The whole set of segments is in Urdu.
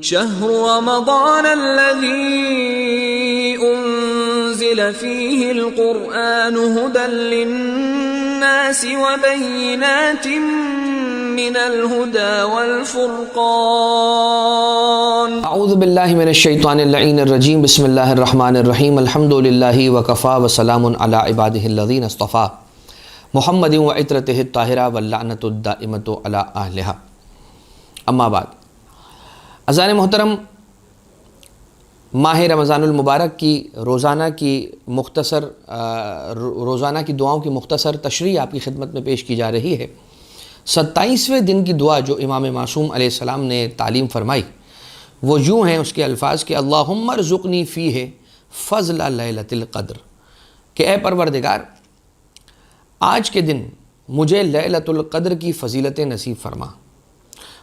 شهر رمضان الذي أنزل فيه القرآن هدى للناس وبينات من الهدى والفرقان اعوذ باللہ من الشیطان اللعین الرجیم بسم اللہ الرحمن الرحیم الحمد للہ وکفا وسلام علی عبادہ الذین اصطفیٰ محمد وعطرتہ الطاہرہ واللعنۃ الدائمۃ علی اہلہا اما بعد۔ عزیزان محترم، ماہ رمضان المبارک کی روزانہ کی دعاؤں کی مختصر تشریح آپ کی خدمت میں پیش کی جا رہی ہے۔ 27ویں دن کی دعا جو امام معصوم علیہ السلام نے تعلیم فرمائی وہ یوں ہیں، اس کے الفاظ کہ اللہم ارزقنی فیہ فضل لیلۃ القدر، کہ اے پروردگار آج کے دن مجھے لیلۃ القدر کی فضیلت نصیب فرما،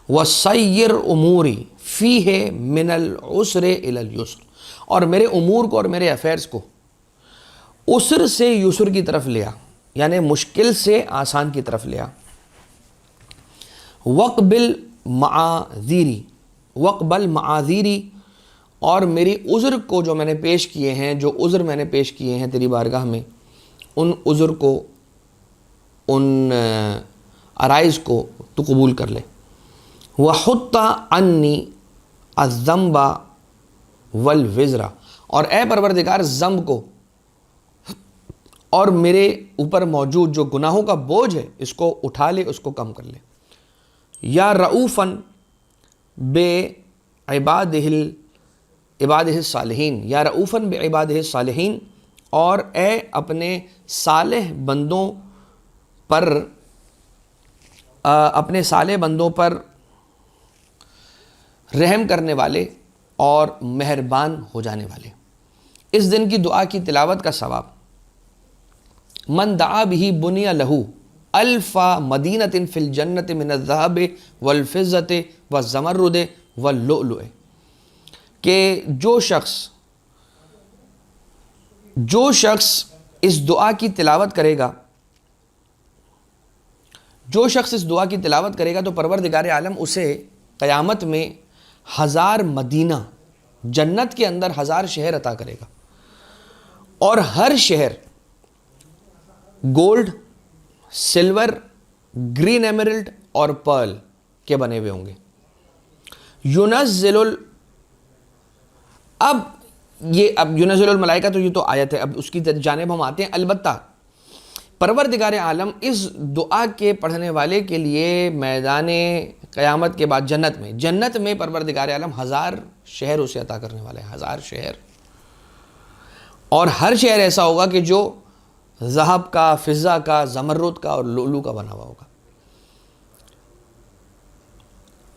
وَسَيِّرْ اموری فیہ من العسر الی اليسر، اور میرے امور کو اور میرے افیئرز کو عسر سے یسر کی طرف لیا، یعنی مشکل سے آسان کی طرف لیا۔ وَقْبِلْ مَعَاذِيرِي، اور میری عذر کو جو میں نے پیش کیے ہیں، جو عذر میں نے پیش کیے ہیں تیری بارگاہ میں، ان عذر کو، ان عرائض کو تو قبول کر لے۔ وَحُطَّ عَنِّي الذَّنْبَ وَالْوِزْرَ، اور اے پروردگار ذنب کو اور میرے اوپر موجود جو گناہوں کا بوجھ ہے اس کو اٹھا لے، اس کو کم کر لے۔ یا رؤوفاً بعبادہ الصالحین، یا رؤوفاً بعبادہ الصالحین، اور اے اپنے صالح بندوں پر رحم کرنے والے اور مہربان ہو جانے والے۔ اس دن کی دعا کی تلاوت کا ثواب من دعا بہ بنی لہ الف مدینۃ فی الجنۃ من الذہب والفضۃ والزمرد واللؤلؤ، کہ جو شخص اس دعا کی تلاوت کرے گا تو پروردگار عالم اسے قیامت میں 1000 مدینہ، جنت کے اندر 1000 شہر عطا کرے گا، اور ہر شہر گولڈ، سلور، گرین ایمرلڈ اور پرل کے بنے ہوئے ہوں گے۔ اب ینزل الملائکہ، تو یہ تو آیت ہے، اب اس کی جانب ہم آتے ہیں۔ البتہ پروردگار عالم اس دعا کے پڑھنے والے کے لیے میدان قیامت کے بعد جنت میں پروردگار عالم 1000 شہر اسے عطا کرنے والے ہیں، 1000 شہر، اور ہر شہر ایسا ہوگا کہ جو ذہب کا، فضہ کا، زمرد کا اور لؤلؤ کا بنا ہوا ہوگا۔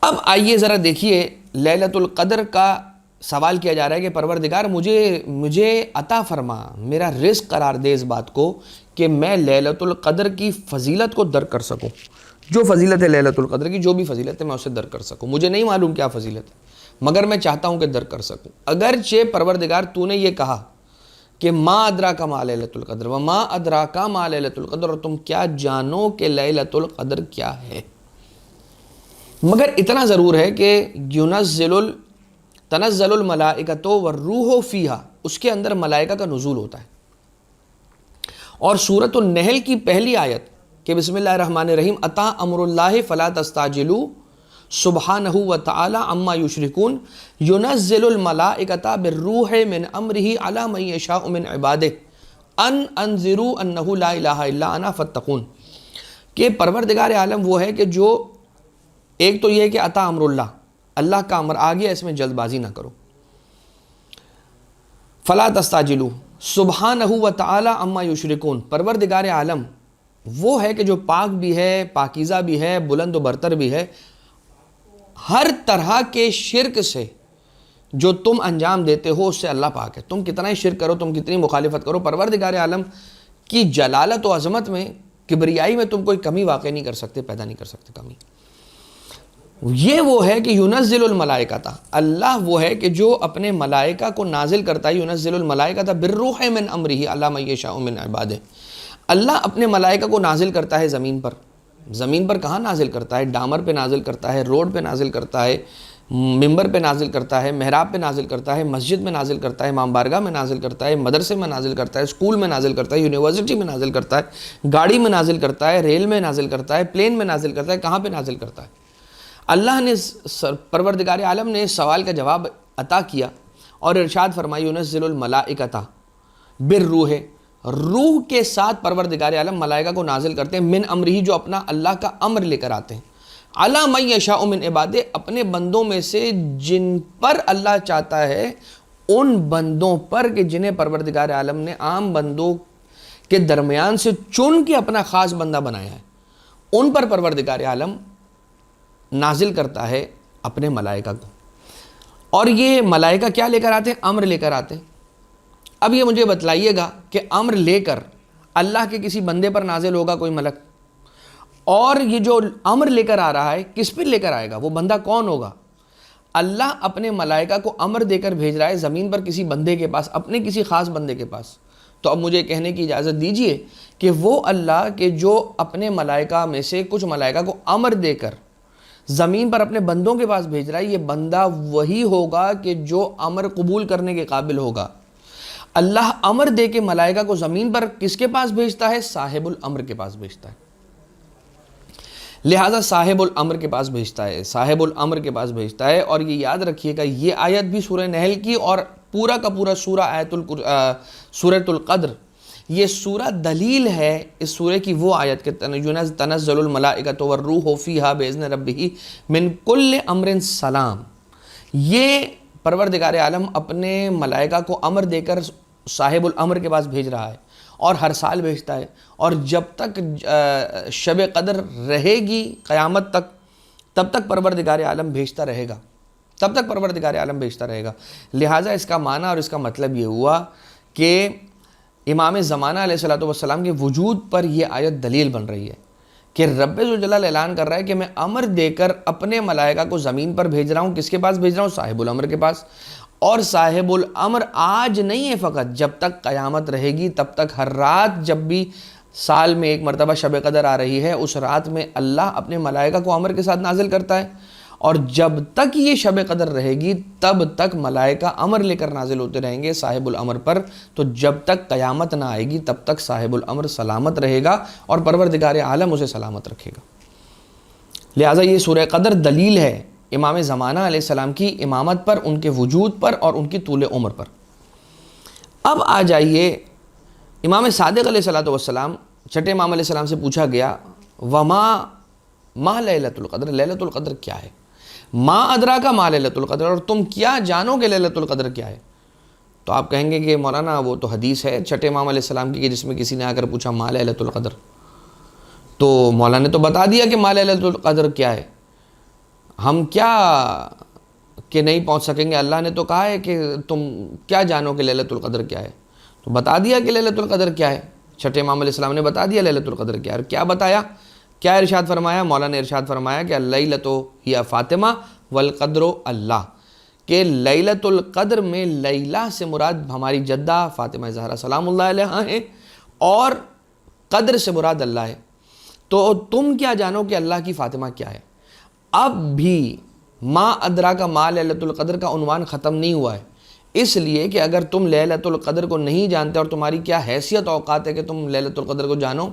اب آئیے ذرا دیکھیے، لیلۃ القدر کا سوال کیا جا رہا ہے کہ پروردگار مجھے عطا فرما، میرا رزق قرار دے اس بات کو کہ میں لیلۃ القدر کی فضیلت کو درک کر سکوں، جو فضیلت ہے لیلۃ القدر کی، جو بھی فضیلت ہے میں اسے درک کر سکوں۔ مجھے نہیں معلوم کیا فضیلت ہے، مگر میں چاہتا ہوں کہ درک کر سکوں۔ اگرچہ پروردگار تو نے یہ کہا کہ ما ادراک ما لیلۃ القدر وما ادراک ما لیلۃ القدر، اور تم کیا جانو کہ لیلۃ القدر کیا ہے، مگر اتنا ضرور ہے کہ تنزل الملائکۃ والروح فیہا، اس کے اندر ملائکہ کا نزول ہوتا ہے۔ اور سورۃ النحل کی پہلی آیت کہ بسم اللہ الرحمن الرحیم اتی امر اللہ فلا تستعجلوا سبحانہ وتعالی عما یشرکون ینزل الملائکۃ بالروح من امرہ علی من یشاء من عبادہ ان انذروا انہ لا الہ الا انا فاتقون، کہ پروردگار عالم وہ ہے کہ جو، ایک تو یہ ہے کہ اتی امر اللہ کا امر آ گیا، اس میں جلد بازی نہ کرو۔ فلا تستعجلوا سبحانہ وتعالی عما یشرکون، پروردگار عالم وہ ہے کہ جو پاک بھی ہے، پاکیزہ بھی ہے، بلند و برتر بھی ہے، ہر طرح کے شرک سے جو تم انجام دیتے ہو اس سے اللہ پاک ہے۔ تم کتنا ہی شرک کرو، تم کتنی مخالفت کرو، پروردگار عالم کی جلالت و عظمت میں، کبریائی میں تم کوئی کمی واقع نہیں کر سکتے، پیدا نہیں کر سکتے کمی۔ یہ وہ ہے کہ ینزل الملائکۃ، اللہ وہ ہے کہ جو اپنے ملائکہ کو نازل کرتا ہے، ینزل الملائکۃ بالروح من امرہ علی من یشاء من عبادہ، اللہ اپنے ملائکہ کو نازل کرتا ہے زمین پر، زمین پر کہاں نازل کرتا ہے؟ ڈامر پہ نازل کرتا ہے، روڈ پہ نازل کرتا ہے، ممبر پہ نازل کرتا ہے، محراب پہ نازل کرتا ہے، مسجد میں نازل کرتا ہے، امام بارگاہ میں نازل کرتا ہے، مدرسے میں نازل کرتا ہے، اسکول میں نازل کرتا ہے، یونیورسٹی میں نازل کرتا ہے، گاڑی میں نازل کرتا ہے، ریل میں نازل کرتا ہے، پلین میں نازل کرتا ہے، کہاں پہ نازل کرتا ہے؟ اللہ نے پروردگار عالم نے اس سوال کا جواب عطا کیا اور ارشاد فرمائی ینزل الملائکۃ بالروح، روح کے ساتھ پروردگار عالم ملائکہ کو نازل کرتے ہیں، من امرہ، جو اپنا اللہ کا امر لے کر آتے ہیں، علی من یشاء من عبادہ، اپنے بندوں میں سے جن پر اللہ چاہتا ہے ان بندوں پر کہ جنہیں پروردگار عالم نے عام بندوں کے درمیان سے چن کے اپنا خاص بندہ بنایا ہے، ان پر پروردگار عالم نازل کرتا ہے اپنے ملائکہ کو۔ اور یہ ملائکہ کیا لے کر آتے ہیں؟ امر لے کر آتے ہیں۔ اب یہ مجھے بتلائیے گا کہ امر لے کر اللہ کے کسی بندے پر نازل ہوگا کوئی ملک، اور یہ جو امر لے کر آ رہا ہے کس پر لے کر آئے گا؟ وہ بندہ کون ہوگا؟ اللہ اپنے ملائکہ کو امر دے کر بھیج رہا ہے زمین پر کسی بندے کے پاس، اپنے کسی خاص بندے کے پاس۔ تو اب مجھے کہنے کی اجازت دیجئے کہ وہ اللہ کہ جو اپنے ملائکہ میں سے کچھ ملائکہ کو امر دے کر زمین پر اپنے بندوں کے پاس بھیج رہا ہے، یہ بندہ وہی ہوگا کہ جو امر قبول کرنے کے قابل ہوگا۔ اللہ امر دے کے ملائکہ کو زمین پر کس کے پاس بھیجتا ہے؟ صاحب الامر کے پاس بھیجتا ہے۔ لہٰذا صاحب الامر کے پاس بھیجتا ہے، صاحب الامر کے پاس بھیجتا ہے۔ اور یہ یاد رکھیے گا، یہ آیت بھی سورہ نحل کی اور پورا کا پورا سورۃ القدر، یہ سورہ دلیل ہے اس سورہ کی وہ آیت کہ تنزل الملائکۃ والروح فیہا باذن ربہ من کل امر سلام۔ یہ پروردگار عالم اپنے ملائکہ کو امر دے کر صاحب الامر کے پاس بھیج رہا ہے، اور ہر سال بھیجتا ہے، اور جب تک شب قدر رہے گی قیامت تک، تب تک پروردگار عالم بھیجتا رہے گا، تب تک پروردگار عالم بھیجتا رہے گا۔ لہٰذا اس کا معنی اور اس کا مطلب یہ ہوا کہ امام زمانہ علیہ السلام کے وجود پر یہ آیت دلیل بن رہی ہے کہ رب ذوالجلال اعلان کر رہا ہے کہ میں امر دے کر اپنے ملائکہ کو زمین پر بھیج رہا ہوں۔ کس کے پاس بھیج رہا ہوں؟ صاحب الامر کے پاس۔ اور صاحب الامر آج نہیں ہے فقط، جب تک قیامت رہے گی تب تک ہر رات، جب بھی سال میں ایک مرتبہ شب قدر آ رہی ہے، اس رات میں اللہ اپنے ملائکہ کو امر کے ساتھ نازل کرتا ہے، اور جب تک یہ شب قدر رہے گی تب تک ملائکہ امر لے کر نازل ہوتے رہیں گے صاحب الامر پر۔ تو جب تک قیامت نہ آئے گی تب تک صاحب الامر سلامت رہے گا اور پروردگار عالم اسے سلامت رکھے گا۔ لہٰذا یہ سورہ قدر دلیل ہے امام زمانہ علیہ السلام کی امامت پر، ان کے وجود پر اور ان کی طول عمر پر۔ اب آ جائیے امام صادق علیہ السلام، چھٹے امام علیہ السلام سے پوچھا گیا ما لیلۃ القدر، لیلۃ القدر کیا ہے؟ ما ادراک ما لیلۃ القدر، اور تم کیا جانو کہ لیلۃ القدر کیا ہے؟ تو آپ کہیں گے کہ مولانا وہ تو حدیث ہے چھٹے امام علیہ السلام کی، جس میں کسی نے آ کر پوچھا ما لیلۃ القدر، تو مولانا نے تو بتا دیا کہ ما لیلۃ القدر کیا ہے، ہم کیا کہ نہیں پہنچ سکیں گے؟ اللہ نے تو کہا ہے کہ تم کیا جانو کہ لیلۃ القدر کیا ہے، تو بتا دیا کہ لیلۃ القدر کیا ہے۔ چھٹے امام علیہ السلام نے بتا دیا لیلۃ القدر کیا ہے۔ اور کیا بتایا؟ کیا ارشاد فرمایا؟ مولانا نے ارشاد فرمایا کہ اللیلۃ ہی فاطمہ والقدر اللہ، کہ لیلۃ القدر میں لیلہ سے مراد ہماری جدہ فاطمہ زہرا سلام اللہ علیہا ہے، اور قدر سے مراد اللہ ہے۔ تو تم کیا جانو کہ اللہ کی فاطمہ کیا ہے؟ اب بھی ما ادراک ما لیلۃ القدر کا عنوان ختم نہیں ہوا ہے، اس لیے کہ اگر تم لیلۃ القدر کو نہیں جانتے اور تمہاری کیا حیثیت اوقات ہے کہ تم لیلۃ القدر کو جانو،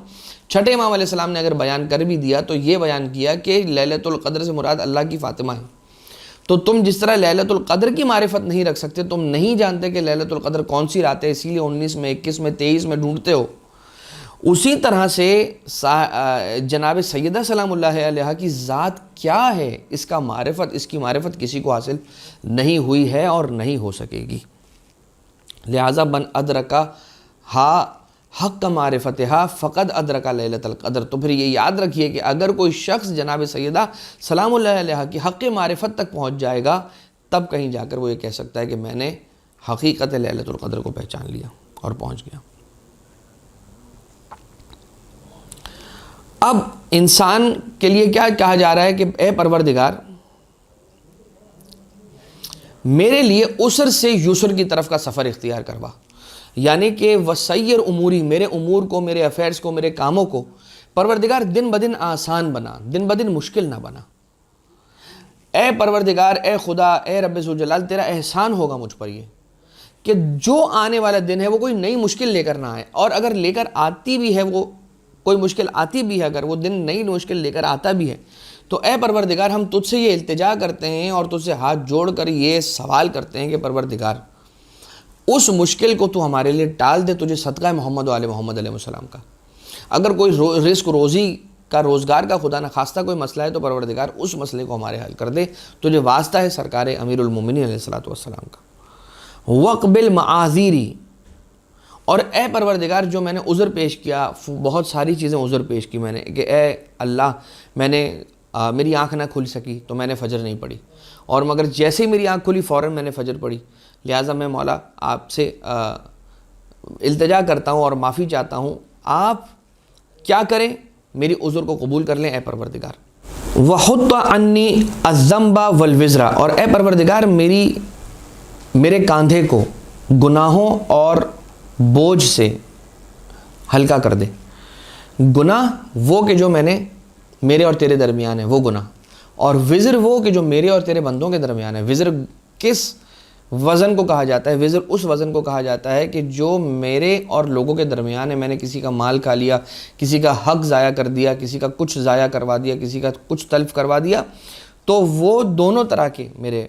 چھٹے امام علیہ السلام نے اگر بیان کر بھی دیا تو یہ بیان کیا کہ لیلۃ القدر سے مراد اللہ کی فاطمہ ہے۔ تو تم جس طرح لیلۃ القدر کی معرفت نہیں رکھ سکتے، تم نہیں جانتے کہ لیلۃ القدر کون سی رات ہے، اسی لیے 19 میں 21 میں 23 میں ڈھونڈتے ہو، اسی طرح سے جناب سیدہ سلام اللہ علیہا کی ذات کیا ہے، اس کا معرفت، اس کی معرفت کسی کو حاصل نہیں ہوئی ہے اور نہیں ہو سکے گی۔ لہٰذا من ادرکا حق معرفتہا فقد ادرکا لیلۃ القدر۔ تو پھر یہ یاد رکھیے کہ اگر کوئی شخص جناب سیدہ سلام اللہ علیہا کی حق معرفت تک پہنچ جائے گا، تب کہیں جا کر وہ یہ کہہ سکتا ہے کہ میں نے حقیقت لیلۃ القدر کو پہچان لیا اور پہنچ گیا۔ اب انسان کے لیے کیا کہا جا رہا ہے کہ اے پروردگار، میرے لیے عسر سے یسر کی طرف کا سفر اختیار کروا، یعنی کہ وسیر اموری، میرے امور کو، میرے افیئرز کو، میرے کاموں کو پروردگار دن بدن آسان بنا، دن بدن مشکل نہ بنا۔ اے پروردگار، اے خدا، اے رب ذوالجلال، تیرا احسان ہوگا مجھ پر یہ کہ جو آنے والا دن ہے وہ کوئی نئی مشکل لے کر نہ آئے، اور اگر لے کر آتی بھی ہے، وہ کوئی مشکل آتی بھی ہے، اگر وہ دن نئی مشکل لے کر آتا بھی ہے، تو اے پروردگار ہم تجھ سے یہ التجا کرتے ہیں اور تجھ سے ہاتھ جوڑ کر یہ سوال کرتے ہیں کہ پروردگار اس مشکل کو تو ہمارے لیے ٹال دے، تجھے صدقہ محمد و آل محمد علیہ السلام کا۔ اگر کوئی رزق روزی کا، روزگار کا خدا نہ خواستہ کوئی مسئلہ ہے تو پروردگار اس مسئلے کو ہمارے حل کر دے، تجھے واسطہ ہے سرکار امیر المومنین علیہ السلام کا۔ وقبل معاذیری، اور اے پروردگار جو میں نے عذر پیش کیا، بہت ساری چیزیں عذر پیش کی میں نے کہ اے اللہ میری آنکھ نہ کھل سکی تو میں نے فجر نہیں پڑھی، اور مگر جیسے ہی میری آنکھ کھلی فوراً میں نے فجر پڑھی، لہٰذا میں مولا آپ سے التجا کرتا ہوں اور معافی چاہتا ہوں، آپ کیا کریں، میری عذر کو قبول کر لیں اے پروردگار۔ وَحُطَّ عَنِّي الذَّنْبَ وَالْوِزْرَ، اور اے پروردگار میرے کاندھے کو گناہوں اور بوجھ سے ہلکا کر دے۔ گناہ وہ کہ جو میرے اور تیرے درمیان ہے وہ گناہ، اور وزر وہ کہ جو میرے اور تیرے بندوں کے درمیان ہے۔ وزر کس وزن کو کہا جاتا ہے؟ وزر اس وزن کو کہا جاتا ہے کہ جو میرے اور لوگوں کے درمیان ہے، میں نے کسی کا مال کھا لیا، کسی کا حق ضائع کر دیا، کسی کا کچھ ضائع کروا دیا، کسی کا کچھ تلف کروا دیا، تو وہ دونوں طرح کے میرے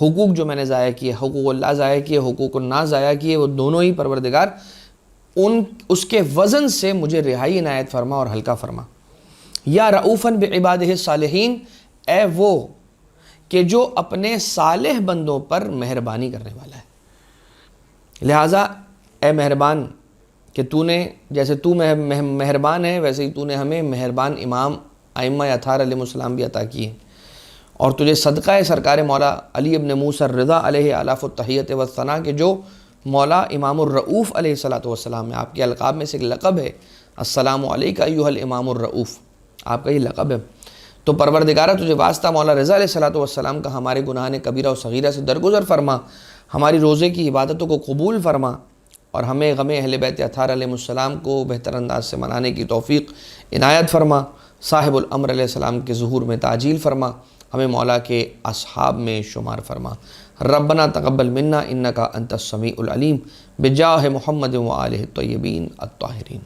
حقوق جو میں نے ضائع کیے، حقوق اللہ ضائع کیے، حقوق نہ ضائع کیے، وہ دونوں ہی پروردگار اس کے وزن سے مجھے رہائی عنایت فرما اور ہلکا فرما۔ یا رؤوفاً بعبادہ الصالحین، اے وہ کہ جو اپنے صالح بندوں پر مہربانی کرنے والا ہے۔ لہٰذا اے مہربان کہ تو نے جیسے تو مہربان ہے ویسے ہی تو نے ہمیں مہربان امام ائمہ اطہار علیہ السلام بھی عطا کیے، اور تجھے صدقہ سرکار مولا علی ابن موسیٰ الرضا علیہ آلاف التحیت والثناء کہ جو مولا امام الرؤوف علیہ السلام ہے، آپ کے القاب میں سے ایک لقب ہے السلام علیکہ ایہا الامام الرؤوف، آپ کا یہ لقب ہے۔ تو پروردگارہ تجھے واسطہ مولا رضا علیہ السلام کا ہمارے گناہان کبیرہ و صغیرہ سے درگزر فرما، ہماری روزے کی عبادتوں کو قبول فرما، اور ہمیں غم اہل بیت اطہار علیہ السلام کو بہتر انداز سے منانے کی توفیق عنایت فرما، صاحب الامر علیہ السلام کے ظہور میں تعجیل فرما، ہمیں مولا کے اصحاب میں شمار فرما۔ ربنا تقبل منا انکا انت السمیع العلیم، بجاہ محمد و آلہ الطیبین الطاہرین۔